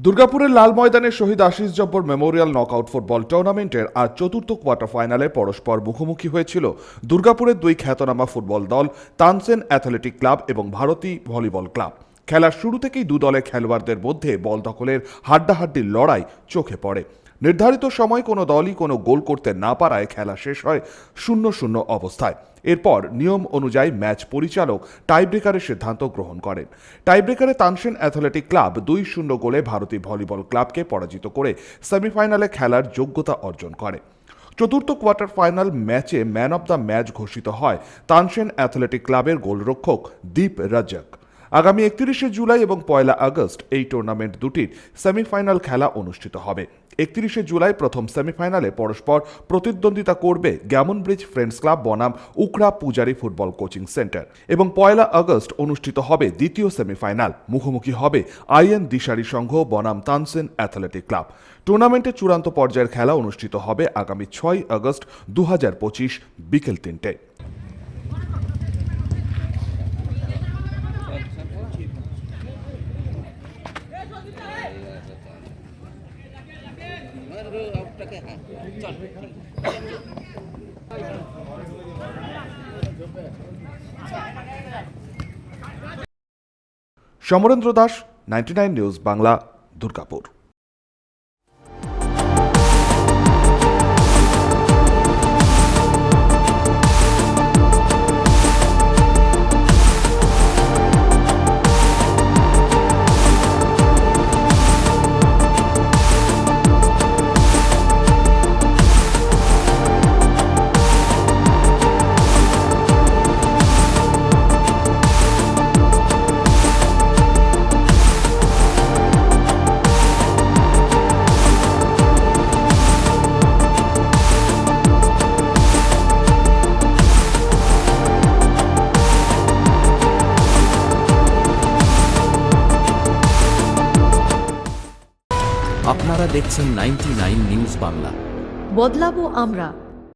দুর্গাপুরের লাল ময়দানে শহীদ আশিস জব্বর Memorial knockout football টুর্নামেন্টের আজ চতুর্থ কোয়ার্টার ফাইনালে পরস্পর মুখোমুখি হয়েছিল দুর্গাপুরের দুই খ্যাতনামা ফুটবল দল তানসেন অ্যাথলেটিক ক্লাব এবং ভারতী ভলিবল ক্লাব। খেলার শুরু থেকেই দু দলের খেলোয়াড়দের মধ্যে বল দখলের হাড্ডাহাড্ডির লড়াই চোখে পড়ে। নির্ধারিত সময় কোনো দলই কোনো গোল করতে না পারায় খেলা শেষ হয় 0-0 অবস্থায়। এরপর নিয়ম অনুযায়ী ম্যাচ পরিচালক টাইব্রেকারের সিদ্ধান্ত গ্রহণ করেন। টাইব্রেকারে তানসেন অ্যাথলেটিক ক্লাব 2-0 গোলে ভারতী ভলিবল ক্লাবকে পরাজিত করে সেমিফাইনালে খেলার যোগ্যতা অর্জন করে। চতুর্থ কোয়ার্টার ফাইনাল ম্যাচে ম্যান অব দ্য ম্যাচ ঘোষিত হয় তানসেন অ্যাথলেটিক ক্লাবের গোলরক্ষক দীপ রাজ্জাক। আগামী 31শে জুলাই এবং 1 আগস্ট এই টুর্নামেন্ট দুটির সেমিফাইনাল খেলা অনুষ্ঠিত হবে। 31শে জুলাই প্রথম সেমিফাইনালে পরস্পর প্রতিদ্বন্দ্বিতা করবে গ্যামন ব্রিজ ফ্রেন্ডস ক্লাব বনাম উখড়া পূজারি ফুটবল কোচিং সেন্টার এবং 1 আগস্ট অনুষ্ঠিত হবে দ্বিতীয় সেমিফাইনাল। মুখোমুখি হবে আইএন দিশারি সংঘ বনাম তানসেন অ্যাথলেটিক ক্লাব। টুর্নামেন্টের চূড়ান্ত পর্যায়ের খেলা অনুষ্ঠিত হবে আগামী 6 আগস্ট 2025 বিকেল 3টায়। সমরেন্দ্র দাস, 99 নিউজ বাংলা, দুর্গাপুর। আপনারা দেখছেন 99 নিউজ বাংলা। বদলাবো আমরা।